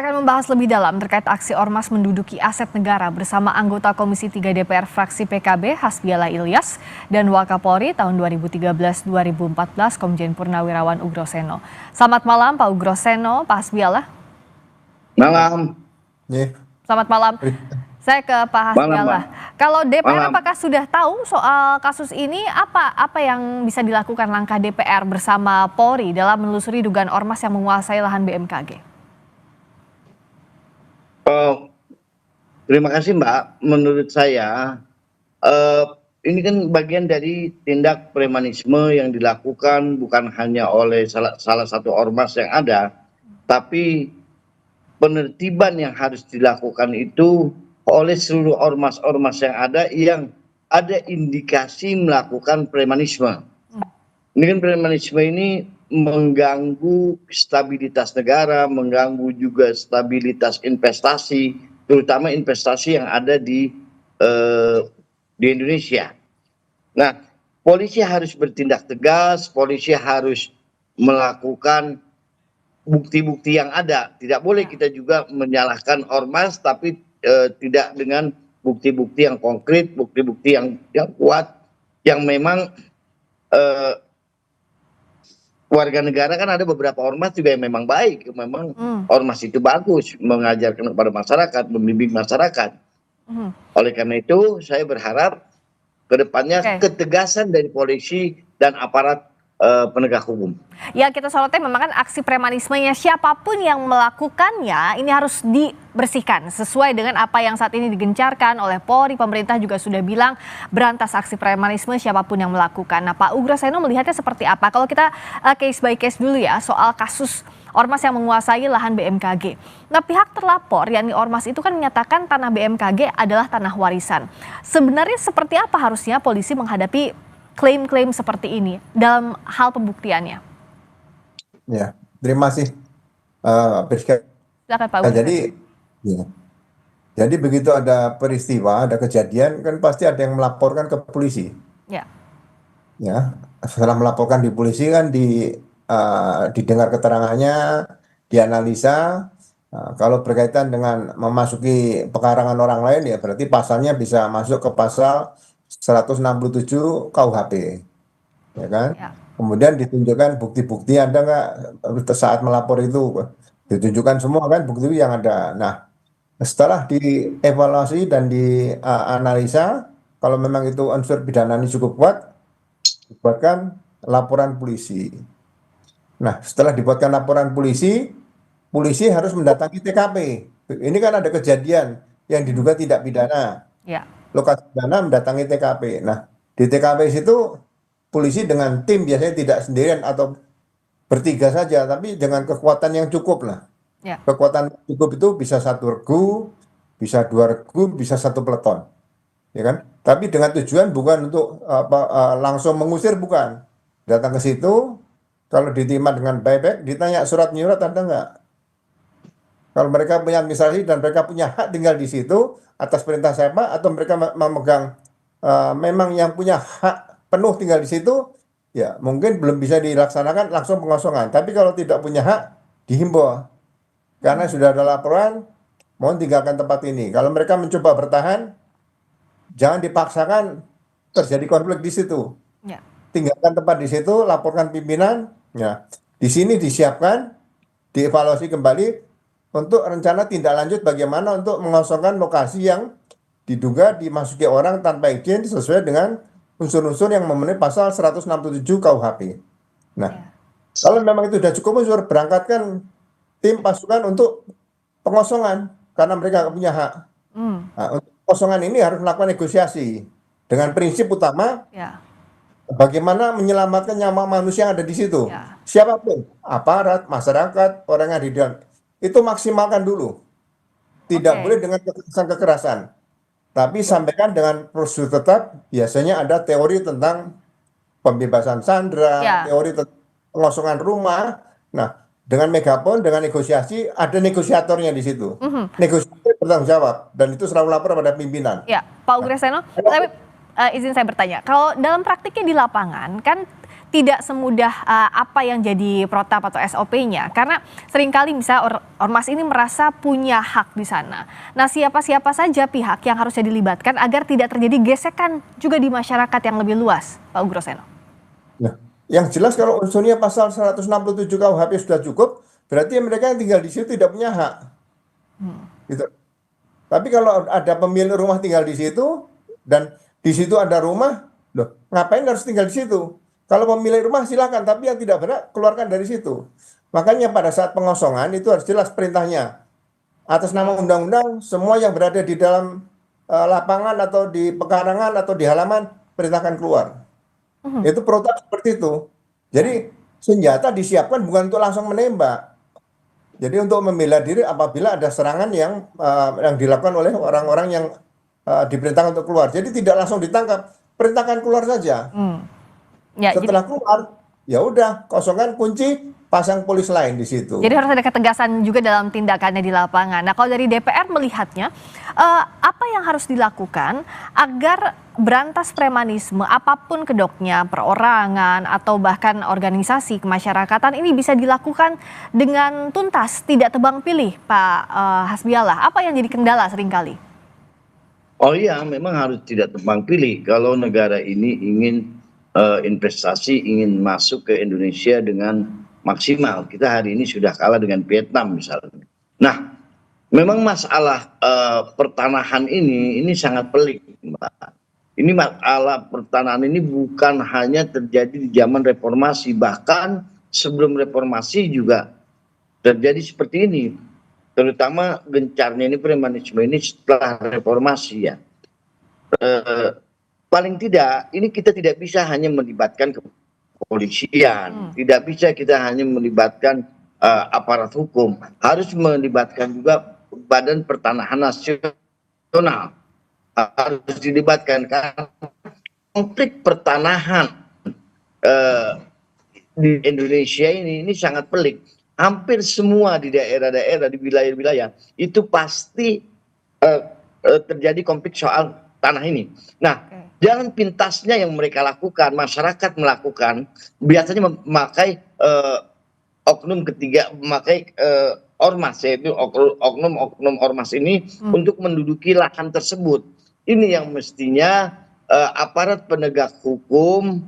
akan membahas lebih dalam terkait aksi ormas menduduki aset negara bersama anggota Komisi 3 DPR fraksi PKB Hasbiala Ilyas dan Wakapolri tahun 2013-2014 Komjen Purnawirawan Ugroseno. Selamat malam Pak Ugroseno, Pak Hasbiala. Malam. Selamat malam. Saya ke Pak Hasbiala. Kalau DPR apakah sudah tahu soal kasus ini? Apa yang bisa dilakukan langkah DPR bersama Polri dalam menelusuri dugaan ormas yang menguasai lahan BMKG? Terima kasih Mbak. Menurut saya ini kan bagian dari tindak premanisme yang dilakukan bukan hanya oleh salah satu ormas yang ada, tapi penertiban yang harus dilakukan itu oleh seluruh ormas-ormas yang ada indikasi melakukan premanisme. Ini kan premanisme ini mengganggu stabilitas negara, mengganggu juga stabilitas investasi, terutama investasi yang ada di Indonesia. Nah, polisi harus bertindak tegas, polisi harus melakukan bukti-bukti yang ada. Tidak boleh kita juga menyalahkan ormas, tapi tidak dengan bukti-bukti yang konkret, bukti-bukti yang kuat, yang memang warga negara kan ada beberapa ormas juga yang memang baik, memang ormas itu bagus mengajarkan kepada masyarakat, membimbing masyarakat. Oleh karena itu saya berharap kedepannya ketegasan dari polisi dan aparat penegak hukum. Ya, kita sorotnya memang kan aksi premanismenya siapapun yang melakukannya ini harus dibersihkan sesuai dengan apa yang saat ini digencarkan oleh Polri. Pemerintah juga sudah bilang berantas aksi premanisme siapapun yang melakukan. Nah, Pak Ugroseno melihatnya seperti apa? Kalau kita case by case dulu ya soal kasus ormas yang menguasai lahan BMKG. Nah, pihak terlapor yakni ormas itu kan menyatakan tanah BMKG adalah tanah warisan. Sebenarnya seperti apa harusnya polisi menghadapi klaim-klaim seperti ini dalam hal pembuktiannya? Ya, terima kasih. Silakan Pak Ugroseno. Jadi begitu ada peristiwa, ada kejadian, kan pasti ada yang melaporkan ke polisi. Ya, setelah melaporkan di polisi kan didengar keterangannya, dianalisa. Kalau berkaitan dengan memasuki pekarangan orang lain ya berarti pasalnya bisa masuk ke pasal 167 KUHP, ya kan? Kemudian ditunjukkan bukti-bukti ada nggak saat melapor itu, ditunjukkan semua kan bukti yang ada. Nah, setelah dievaluasi dan dianalisa, kalau memang itu unsur pidana ini cukup kuat, dibuatkan laporan polisi. Nah, setelah dibuatkan laporan polisi, polisi harus mendatangi TKP. Ini kan ada kejadian yang diduga tidak pidana. Lokasi pidana mendatangi TKP. Nah, di TKP situ polisi dengan tim biasanya tidak sendirian atau bertiga saja, tapi dengan kekuatan yang cukup lah. Kekuatan cukup itu bisa 1 regu, bisa 2 regu, bisa 1 peleton, ya kan? Tapi dengan tujuan bukan untuk langsung mengusir, bukan. Datang ke situ, kalau diterima dengan baik-baik, ditanya surat menyurat ada nggak? Kalau mereka punya administrasi dan mereka punya hak tinggal di situ atas perintah siapa, atau mereka memegang memang yang punya hak penuh tinggal di situ, ya mungkin belum bisa dilaksanakan langsung pengosongan. Tapi kalau tidak punya hak, dihimbau karena sudah ada laporan, mohon tinggalkan tempat ini. Kalau mereka mencoba bertahan, jangan dipaksakan terjadi konflik di situ. Tinggalkan tempat di situ, laporkan pimpinan. Ya, di sini disiapkan, dievaluasi kembali untuk rencana tindak lanjut bagaimana untuk mengosongkan lokasi yang diduga dimasuki orang tanpa izin sesuai dengan unsur-unsur yang memenuhi pasal 167 KUHP. Nah, kalau memang itu sudah cukup unsur, berangkatkan tim pasukan untuk pengosongan karena mereka nggak punya hak. Nah, untuk pengosongan ini harus melakukan negosiasi dengan prinsip utama bagaimana menyelamatkan nyawa manusia yang ada di situ. Siapapun, aparat, masyarakat, orang yang ada di dalam, itu maksimalkan dulu. Tidak boleh dengan kekerasan. Tapi sampaikan dengan prosedur tetap, biasanya ada teori tentang pembebasan sandera, teori tentang pengosongan rumah. Nah, dengan megapon, dengan negosiasi, ada negosiatornya di situ. Negosiator bertanggung jawab, dan itu selalu lapor pada pimpinan. Ya, Pak Ugroseno, tapi izin saya bertanya, kalau dalam praktiknya di lapangan kan tidak semudah apa yang jadi protap atau SOP-nya. Karena seringkali misalnya ormas ini merasa punya hak di sana. Nah, siapa-siapa saja pihak yang harusnya dilibatkan agar tidak terjadi gesekan juga di masyarakat yang lebih luas, Pak Ugroseno? Nah, yang jelas kalau unsurnya pasal 167 KUHP sudah cukup, berarti mereka yang tinggal di situ tidak punya hak. Gitu. Tapi kalau ada pemilik rumah tinggal di situ dan di situ ada rumah, loh, ngapain harus tinggal di situ? Kalau pemilik rumah silakan, tapi yang tidak berhak keluarkan dari situ. Makanya pada saat pengosongan itu harus jelas perintahnya. Atas nama undang-undang, semua yang berada di dalam lapangan atau di pekarangan atau di halaman perintahkan keluar. Itu protap seperti itu. Jadi senjata disiapkan bukan untuk langsung menembak. Jadi untuk membela diri apabila ada serangan yang dilakukan oleh orang-orang yang diperintahkan untuk keluar. Jadi tidak langsung ditangkap, perintahkan keluar saja. Ya, setelah keluar, ya udah kosongkan kunci, pasang polis lain di situ. Jadi harus ada ketegasan juga dalam tindakannya di lapangan. Nah, kalau dari DPR melihatnya, apa yang harus dilakukan agar berantas premanisme apapun kedoknya, perorangan atau bahkan organisasi kemasyarakatan ini bisa dilakukan dengan tuntas, tidak tebang pilih, Pak Hasbiallah. Apa yang jadi kendala seringkali? Oh iya, memang harus tidak tebang pilih kalau negara ini ingin investasi, ingin masuk ke Indonesia dengan maksimal. Kita hari ini sudah kalah dengan Vietnam misalnya. Nah, memang masalah pertanahan ini sangat pelik, Mbak. Ini masalah pertanahan ini bukan hanya terjadi di zaman reformasi, bahkan sebelum reformasi juga terjadi seperti ini. Terutama gencarnya ini premanisme ini setelah reformasi ya. Paling tidak ini kita tidak bisa hanya melibatkan kepolisian, tidak bisa kita hanya melibatkan aparat hukum, harus melibatkan juga Badan Pertanahan Nasional, harus dilibatkan karena konflik pertanahan di Indonesia ini sangat pelik. Hampir semua di daerah-daerah, di wilayah-wilayah itu pasti terjadi konflik soal tanah ini. Nah, jalan pintasnya yang mereka lakukan, masyarakat melakukan, biasanya memakai oknum ketiga, memakai ormas, yaitu oknum ormas ini untuk menduduki lahan tersebut. Ini yang mestinya aparat penegak hukum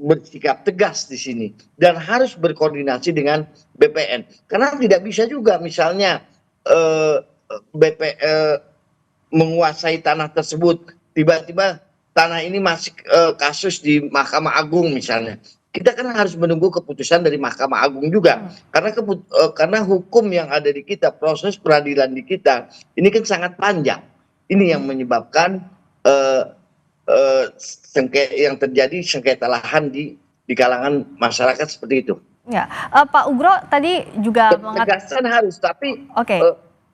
bersikap tegas di sini dan harus berkoordinasi dengan BPN. Karena tidak bisa juga misalnya BPN menguasai tanah tersebut, tiba-tiba tanah ini masih kasus di Mahkamah Agung misalnya. Kita kan harus menunggu keputusan dari Mahkamah Agung juga, karena hukum yang ada di kita, proses peradilan di kita ini kan sangat panjang. Ini yang menyebabkan yang terjadi sengketa lahan di kalangan masyarakat seperti itu. Ya, Pak Ugro tadi juga ketegasan harus, tapi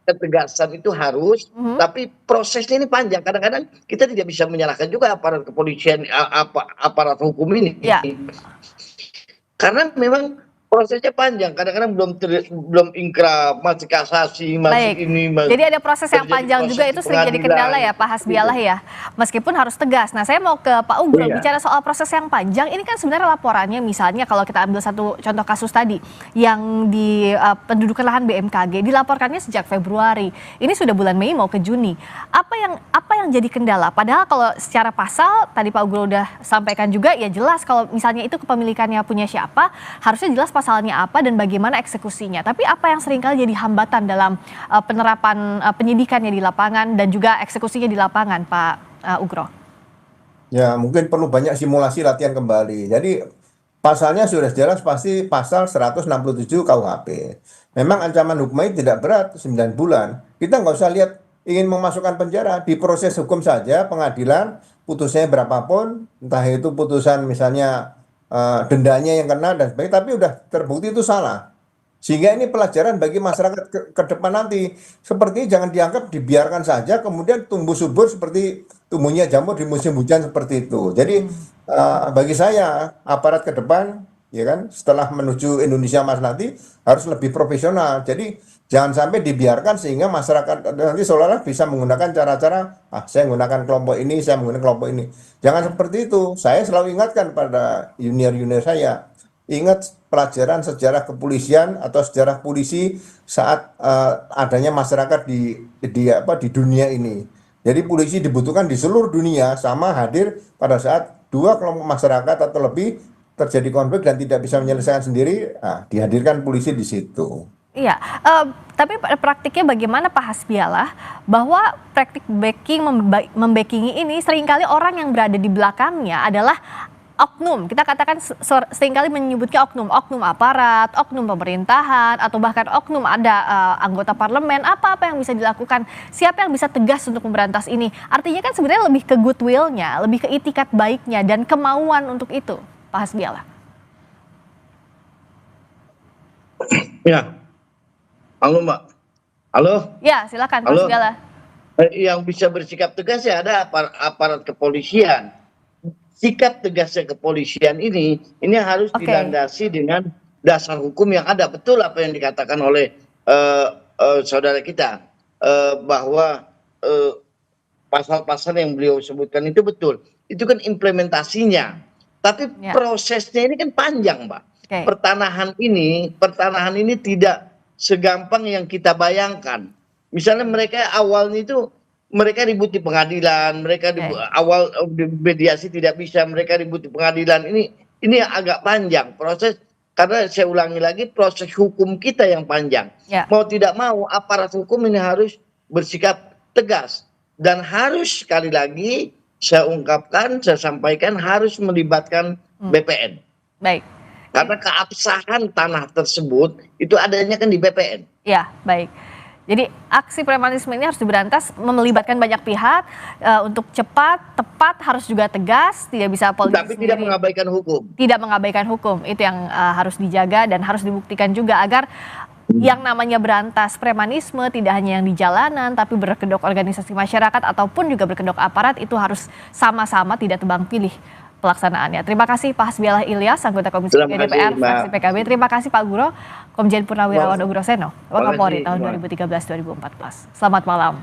ketegasan itu harus, tapi prosesnya ini panjang. Kadang-kadang kita tidak bisa menyalahkan juga aparat kepolisian, aparat hukum ini. Ya. Karena memang prosesnya panjang. Kadang-kadang belum ingkrah, masih kasasi, masih ini. Jadi ada proses yang panjang juga, itu sering jadi kendala ya Pak Hasbiallah ya. Meskipun harus tegas. Nah, saya mau ke Pak Ugro bicara soal proses yang panjang. Ini kan sebenarnya laporannya misalnya kalau kita ambil satu contoh kasus tadi yang di pendudukan lahan BMKG dilaporkannya sejak Februari. Ini sudah bulan Mei mau ke Juni. Apa yang jadi kendala? Padahal kalau secara pasal tadi Pak Ugro udah sampaikan juga ya jelas kalau misalnya itu kepemilikannya punya siapa, harusnya jelas pasalnya apa dan bagaimana eksekusinya. Tapi apa yang seringkali jadi hambatan dalam penerapan penyidikannya di lapangan dan juga eksekusinya di lapangan, Pak Ugro? Ya, mungkin perlu banyak simulasi latihan kembali. Jadi pasalnya sudah jelas, pasti pasal 167 KUHP. Memang ancaman hukumnya tidak berat, 9 bulan. Kita nggak usah lihat ingin memasukkan penjara, di proses hukum saja, pengadilan, putusnya berapapun, entah itu putusan misalnya dendanya yang kena dan sebagainya, tapi udah terbukti itu salah. Sehingga ini pelajaran bagi masyarakat ke depan nanti. Seperti jangan dianggap dibiarkan saja kemudian tumbuh subur seperti tumbuhnya jamur di musim hujan seperti itu. Jadi bagi saya aparat ke depan ya kan setelah menuju Indonesia Emas nanti harus lebih profesional. Jadi Jangan sampai dibiarkan sehingga masyarakat nanti seolah-olah bisa menggunakan cara-cara, saya menggunakan kelompok ini, saya menggunakan kelompok ini. Jangan seperti itu. Saya selalu ingatkan pada junior-junior saya, ingat pelajaran sejarah kepolisian atau sejarah polisi saat adanya masyarakat di dunia ini. Jadi polisi dibutuhkan di seluruh dunia, sama hadir pada saat dua kelompok masyarakat atau lebih terjadi konflik dan tidak bisa menyelesaikan sendiri, dihadirkan polisi di situ. Iya, tapi pada praktiknya bagaimana Pak Hasbialah, bahwa praktik backing membackingi ini seringkali orang yang berada di belakangnya adalah oknum. Kita katakan seringkali menyebutnya oknum aparat, oknum pemerintahan, atau bahkan oknum ada anggota parlemen. Apa yang bisa dilakukan? Siapa yang bisa tegas untuk memberantas ini? Artinya kan sebenarnya lebih ke goodwill-nya, lebih ke itikat baiknya dan kemauan untuk itu, Pak Hasbialah. Ya. Halo Mbak. Halo? Ya, silakan Pak Hasbialah. Yang bisa bersikap tegas ya ada aparat kepolisian. Sikap tegasnya kepolisian ini harus dilandasi dengan dasar hukum yang ada. Betul apa yang dikatakan oleh saudara kita, bahwa pasal-pasal yang beliau sebutkan itu betul. Itu kan implementasinya. Tapi prosesnya ini kan panjang, Mbak. Pertanahan ini tidak segampang yang kita bayangkan. Misalnya mereka awalnya itu mereka ribut di pengadilan, mereka awal mediasi tidak bisa, mereka ribut di pengadilan. Ini agak panjang proses, karena saya ulangi lagi, proses hukum kita yang panjang. Mau tidak mau aparat hukum ini harus bersikap tegas dan harus, sekali lagi saya ungkapkan, saya sampaikan, harus melibatkan BPN. Baik. Karena keabsahan tanah tersebut itu adanya kan di BPN. Ya, baik. Jadi aksi premanisme ini harus diberantas, melibatkan banyak pihak, untuk cepat, tepat, harus juga tegas, tidak bisa polisi tapi sendiri. Tidak mengabaikan hukum. Tidak mengabaikan hukum, itu yang harus dijaga dan harus dibuktikan juga agar yang namanya berantas premanisme tidak hanya yang di jalanan, tapi berkedok organisasi masyarakat ataupun juga berkedok aparat, itu harus sama-sama, tidak tebang pilih pelaksanaannya. Terima kasih Pak Hasbialah Ilyas, anggota Komisi 3 DPR fraksi PKB. Terima kasih Pak Guro, Komjen Purnawirawan Ugro Seno, Wakapolri tahun 2013-2014. Selamat malam.